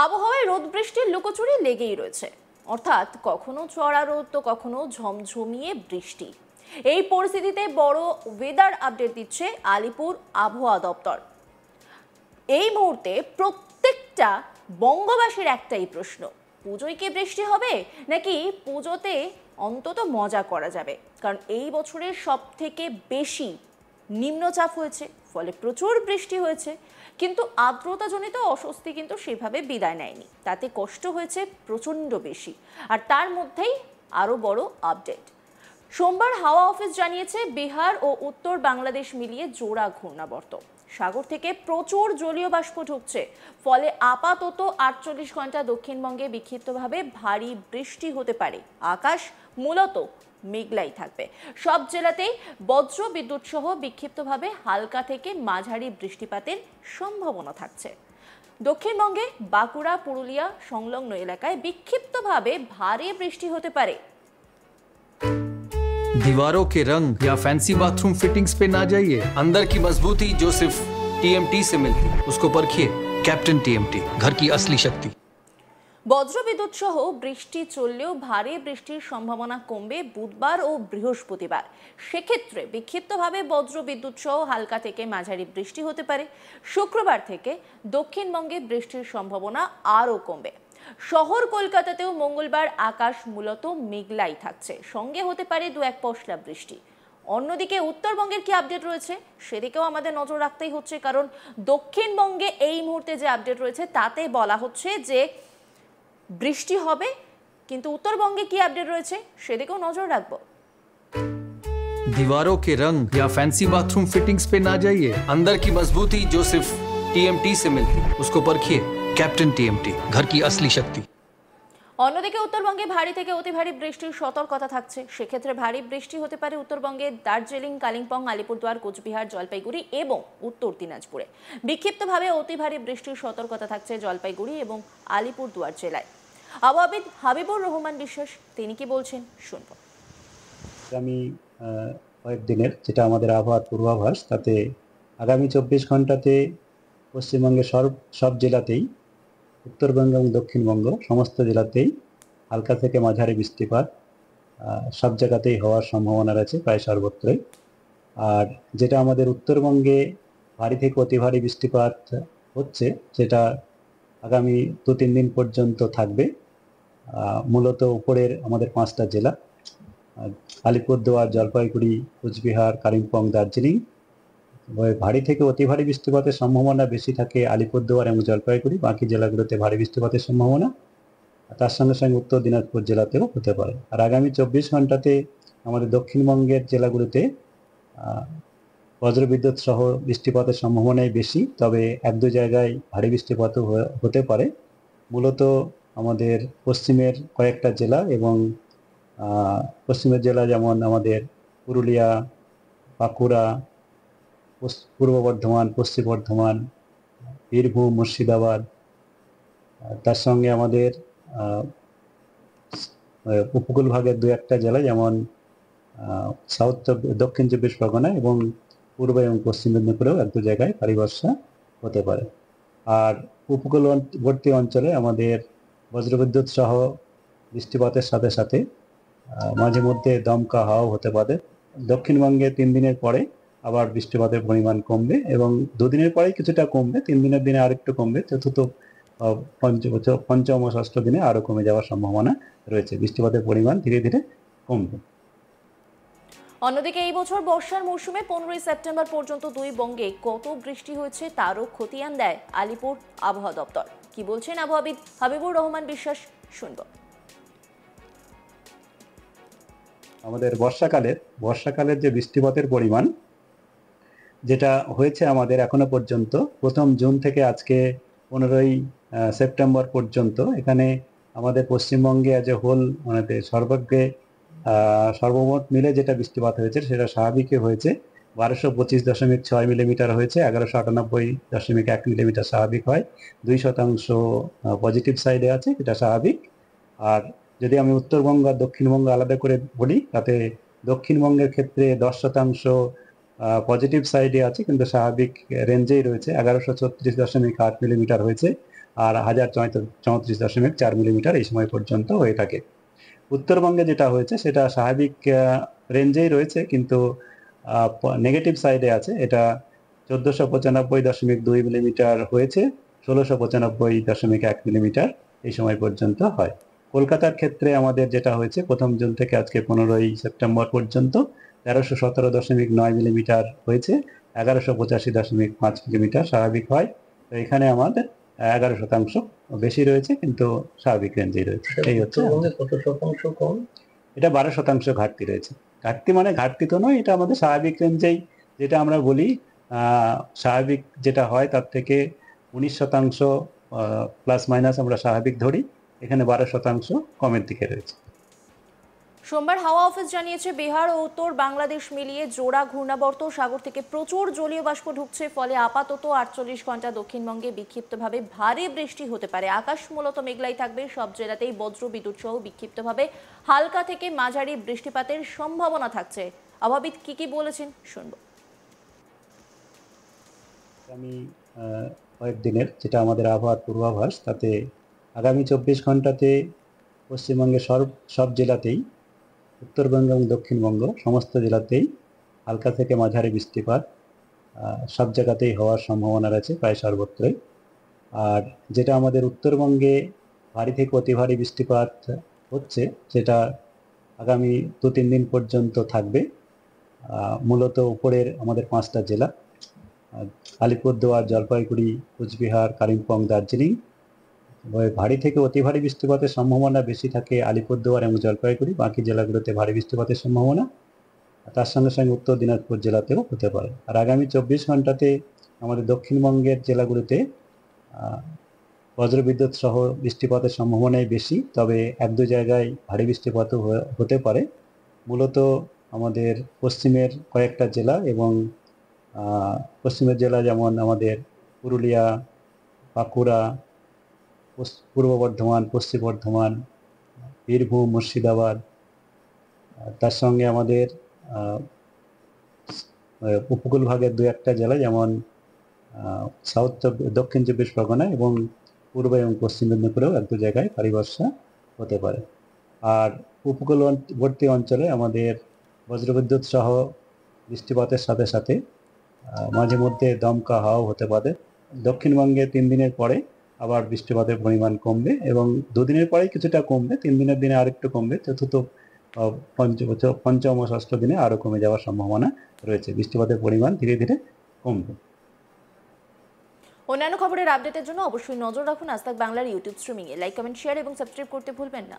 আবহাওয়ায় রোদ বৃষ্টির লুকোচুরি লেগেই রয়েছে, অর্থাৎ কখনো চড়া রোদ তো কখনো ঝমঝমিয়ে বৃষ্টি। এই পরিস্থিতিতে বড় ওয়েদার আপডেট দিচ্ছে আলিপুর আবহাওয়া দপ্তর। এই মুহূর্তে প্রত্যেকটা বঙ্গবাসীর একটাই প্রশ্ন, পুজোয় কি বৃষ্টি হবে নাকি পুজোতে অন্তত মজা করা যাবে? কারণ এই বছরের সব থেকে বেশি নিম্নচাপ হয়েছে, ফলে প্রচুর বৃষ্টি হয়েছে, কিন্তু আর্দ্রতাজনিত অস্বস্তি কিন্তু সেভাবে বিদায় নেয়নি। তাতে কষ্ট হয়েছে প্রচণ্ড বেশি। আর তার মধ্যেই আরও বড় আপডেট, সোমবার হাওয়া অফিস জানিয়েছে বিহার ও উত্তর বাংলাদেশ মিলিয়ে জোড়া ঘূর্ণাবর্ত। সাগর থেকে প্রচুর জলীয় বাষ্প ঢুকছে, ফলে আপাতত 48 ঘন্টা দক্ষিণবঙ্গে বিক্ষিপ্তভাবে ভারী বৃষ্টি হতে পারে। আকাশ মূলত মেঘলাই থাকবে। সব জেলাতেই বজ্র বিদ্যুৎ সহ বিক্ষিপ্তভাবে হালকা থেকে মাঝারি বৃষ্টিপাতের সম্ভাবনা থাকছে। দক্ষিণবঙ্গে বাঁকুড়া, পুরুলিয়া সংলগ্ন এলাকায় বিক্ষিপ্তভাবে ভারী বৃষ্টি হতে পারে। दीवारों के रंग या फैंसी बाथरूम फिटिंग्स पे ना जाइए। अंदर की मजबूती जो सिर्फ टीएमटी से मिलती है, उसको परखिए। कैप्टन टीएमटी, घर की असली शक्ति। বজ্রবিদ্যুৎ সহ বৃষ্টি চললেও ভারী বৃষ্টির সম্ভাবনা কমবে বুধবার ও বৃহস্পতিবার। সেক্ষেত্রে বিক্ষিপ্তভাবে বজ্রবিদ্যুৎ সহ হালকা থেকে মাঝারি বৃষ্টি হতে পারে। শুক্রবার থেকে দক্ষিণবঙ্গে বৃষ্টির সম্ভাবনা আরও কমবে। শহর কলকাতাতেও মঙ্গলবার আকাশ মূলত মেঘলাই থাকছে, সঙ্গে হতে পারে দু এক পশলা বৃষ্টি। অন্যদিকে উত্তরবঙ্গের কি আপডেট রয়েছে সেদিকেও আমাদের নজর রাখতেই হচ্ছে, কারণ দক্ষিণবঙ্গে এই মুহূর্তে যে আপডেট রয়েছে তাতে বলা হচ্ছে যে বৃষ্টি হবে, কিন্তু উত্তরবঙ্গে কি আপডেট রয়েছে সেদিকেও নজর রাখবো। दीवारों के रंग या फैंसी बाथरूम फिटिंग्स पे ना जाइए। अंदर की मजबूती जो सिर्फ टीएमटी से मिलती है, उसको परखिए। कैप्टन टीएमटी, घर की असली शक्ति। অন্যদিকে উত্তরবঙ্গে ভারী থেকে অতি ভারী বৃষ্টির সতর্কতা থাকছে। সেক্ষেত্রে ভারী বৃষ্টি হতে পারে উত্তরবঙ্গের দার্জিলিং, কালিম্পং, আলিপুরদুয়ার, কোচবিহার, জলপাইগুড়ি এবং উত্তর দিনাজপুরে। বিক্ষিপ্তভাবে অতি ভারী বৃষ্টির সতর্কতা থাকছে জলপাইগুড়ি এবং আলিপুরদুয়ার জেলায়। আবহাওয়াবিদ হাবিবুর রহমান বিশ্বাস তিনি কি বলছেন শুনবো। আগামী কয়েকদিনের যেটা আমাদের আবহাওয়ার পূর্বাভাস, তাতে আগামী 24 ঘন্টাতে পশ্চিমবঙ্গের সব জেলাতেই, উত্তরবঙ্গ এবং দক্ষিণবঙ্গ সমস্ত জেলাতেই হালকা থেকে মাঝারি বৃষ্টিপাত সব জায়গাতেই হওয়ার সম্ভাবনা রয়েছে, প্রায় সর্বত্রই। আর যেটা আমাদের উত্তরবঙ্গে ভারী থেকে অতি ভারী বৃষ্টিপাত হচ্ছে, সেটা আগামী 2-3 দিন পর্যন্ত থাকবে। মূলত উপরের আমাদের 5টা জেলা, আলিপুরদুয়ার, জলপাইগুড়ি, কোচবিহার, কালিম্পং, দার্জিলিং, ভারী থেকে অতি ভারী বৃষ্টিপাতের সম্ভাবনা বেশি থাকে আলিপুরদুয়ার এবং জলপাইগুড়ি। বাকি জেলাগুলোতে ভারী বৃষ্টিপাতের সম্ভাবনা, তার সঙ্গে সঙ্গে উত্তর দিনাজপুর জেলাতেও হতে পারে। আর আগামী 24 ঘন্টাতে আমাদের দক্ষিণবঙ্গের জেলাগুলিতে বজ্রবিদ্যুৎ সহ বৃষ্টিপাতের সম্ভাবনাই বেশি, তবে 1-2 জায়গায় ভারী বৃষ্টিপাতও হতে পারে। মূলত আমাদের পশ্চিমের কয়েকটা জেলা এবং পশ্চিমের জেলা যেমন আমাদের পুরুলিয়া, বাঁকুড়া, পূর্ব বর্ধমান, পশ্চিম বর্ধমান, বীরভূম, মুর্শিদাবাদ, তার সঙ্গে আমাদের উপকূল ভাগের 2-1টা জেলা যেমন দক্ষিণ 24 পরগনা এবং পূর্ব এবং পশ্চিম মেদিনীপুরেও 1-2 জায়গায় ভারী বর্ষা হতে পারে। আর উপকূলবর্তী অঞ্চলে আমাদের বজ্রবিদ্যুৎ সহ বৃষ্টিপাতের সাথে সাথে মাঝে মধ্যে দমকা হাওয়াও হতে পারে। দক্ষিণবঙ্গে 3 দিনের পরে আবার বৃষ্টিপাতের পরিমাণ কমবে এবং 2 দিনের পরেই কিছুটা কমবে, 3 দিনের দিনে আরেকটু কমবে, চতুর্থ, পঞ্চম ও ষষ্ঠ দিনে আরো কমে যাওয়ার সম্ভাবনা রয়েছে। বৃষ্টিপাতের পরিমাণ ধীরে ধীরে কমবে। অন্যদিকে এই বছর বর্ষার মৌসুমে 15 সেপ্টেম্বর পর্যন্ত দুই বঙ্গে কত বৃষ্টি হয়েছে তারও খতিয়ান দেয় আলিপুর আবহাওয়া দপ্তর। কি বলছেন আবহাওয়াবিদ হাবিবুর রহমান বিশ্বাস শুনব। আমাদের বর্ষাকালের যে বৃষ্টিপাতের পরিমাণ যেটা হয়েছে আমাদের এখনো পর্যন্ত, প্রথম জুন থেকে আজকে 15ই সেপ্টেম্বর পর্যন্ত, এখানে আমাদের পশ্চিমবঙ্গে অ্যাজ এ হোল মানে সর্বমোট মিলে যেটা বৃষ্টিপাত হয়েছে সেটা স্বাভাবিকই হয়েছে। 1225.6 মিলিমিটার হয়েছে, 1198.1 মিলিমিটার স্বাভাবিক হয়, 2% পজিটিভ সাইডে আছে, এটা স্বাভাবিক। আর যদি আমি উত্তরবঙ্গ আর দক্ষিণবঙ্গ আলাদা করে বলি, তাতে দক্ষিণবঙ্গের ক্ষেত্রে 10% পজিটিভ সাইডে আছে, কিন্তু স্বাভাবিক রেঞ্জেই রয়েছে, 1136.8 মিলিমিটার হয়েছে। আর 1034.4 মিলিমিটার এই সময় পর্যন্ত হয়ে থাকে। উত্তরবঙ্গে যেটা হয়েছে সেটা স্বাভাবিক রেঞ্জেই রয়েছে, কিন্তু নেগেটিভ সাইডে আছে। এটা 1495.2 মিলিমিটার হয়েছে, 1695.1 মিলিমিটার এই সময় পর্যন্ত হয়। কলকাতার ক্ষেত্রে আমাদের যেটা হয়েছে 1 জুন থেকে আজকে 15 সেপ্টেম্বর পর্যন্ত 1317.9 মিলিমিটার হয়েছে, 1185.5 মিলিমিটার স্বাভাবিক হয়। তো এখানে আমাদের 11% বেশি রয়েছে, কিন্তু স্বাভাবিক রেঞ্জেই রয়েছে। এই হচ্ছে কত শতাংশ কম? এটা 12% ঘাটতি রয়েছে। ঘাটতি মানে ঘাটতি তো নয়, এটা আমাদের স্বাভাবিক রেঞ্জেই, যেটা আমরা বলি স্বাভাবিক যেটা হয় তার থেকে 19% প্লাস মাইনাস আমরা স্বাভাবিক ধরি, এখানে 12% কমের দিকে রয়েছে। সোমবার হাওয়া অফিস জানিয়েছে বিহার ও উত্তর বাংলাদেশ মিলিয়ে জোড়া ঘূর্ণাবর্ত সাগর থেকে প্রচুর জলীয় বাষ্প ঢুকছে, ফলে আপাতত 48 ঘন্টা দক্ষিণবঙ্গে বিক্ষিপ্তভাবে ভারী বৃষ্টি হতে পারে। আকাশ মূলত মেঘলাই থাকবে, সব জেলাতেই বজ্র বিদ্যুৎ সহ বিক্ষিপ্তভাবে হালকা থেকে মাঝারি বৃষ্টিপাতের সম্ভাবনা থাকছে। আবহাওয়াবিদ কি বলেছেন শুনবো। আমি কয়েকদিনের যেটা আমাদের আবহাওয়ার পূর্বাভাস, তাতে আগামী 24 ঘন্টাতে পশ্চিমবঙ্গের সব জেলাতেই, উত্তরবঙ্গ এবং দক্ষিণবঙ্গ সমস্ত জেলাতেই হালকা থেকে মাঝারি বৃষ্টিপাত সব জায়গাতেই হওয়ার সম্ভাবনা রয়েছে, প্রায় সর্বত্রই। আর যেটা আমাদের উত্তরবঙ্গে ভারী থেকে অতি ভারী বৃষ্টিপাত হচ্ছে, সেটা আগামী 2-3 দিন পর্যন্ত থাকবে। মূলত উপরের আমাদের 5টা জেলা আলিপুরদুয়ার, জলপাইগুড়ি, কোচবিহার, কালিম্পং, দার্জিলিং, ভারী থেকে অতি ভারী বৃষ্টিপাতের সম্ভাবনা বেশি থাকে আলিপুরদুয়ার এবং জলপাইগুড়ি। বাকি জেলাগুলোতে ভারী বৃষ্টিপাতের সম্ভাবনা, তার সঙ্গে সঙ্গে উত্তর দিনাজপুর জেলাতেও হতে পারে। আর আগামী 24 ঘন্টাতে আমাদের দক্ষিণবঙ্গের জেলাগুলোতে বজ্রবিদ্যুৎ সহ বৃষ্টিপাতের সম্ভাবনাই বেশি, তবে 1-2 জায়গায় ভারী বৃষ্টিপাতও হতে পারে। মূলত আমাদের পশ্চিমের কয়েকটা জেলা এবং পশ্চিমের জেলা যেমন আমাদের পুরুলিয়া, বাঁকুড়া, পূর্ব বর্ধমান, পশ্চিম বর্ধমান, বীরভূম, মুর্শিদাবাদ, তার সঙ্গে আমাদের উপকূল ভাগের 2-1টা জেলা যেমন দক্ষিণ 24 পরগনা এবং পূর্ব এবং পশ্চিম মেদিনীপুরেও 1-2 জায়গায় ভারী বর্ষা হতে পারে। আর উপকূলবর্তী অঞ্চলে আমাদের বজ্রবিদ্যুৎ সহ বৃষ্টিপাতের সাথে সাথে মাঝে মধ্যে দমকা হাওয়াও হতে পারে। দক্ষিণবঙ্গে 3 দিনের পরে আবার বৃষ্টিপাতের পরিমাণ কমবে এবং 2 দিনের পরে কিছুটা কমবে, 3 দিনের দিনে আরেকটু কমবে, চতুর্থ, পঞ্চম ও ষষ্ঠ দিনে আরো কমে যাওয়ার সম্ভাবনা রয়েছে। বৃষ্টিপাতের পরিমাণ ধীরে ধীরে কমবে। অন্যান্য খবরের আপডেটের জন্য অবশ্যই নজর রাখুন আজ তাক বাংলার ইউটিউব স্ট্রিমিংয়ে। লাইক, কমেন্ট, শেয়ার এবং সাবস্ক্রাইব করতে ভুলবেন না।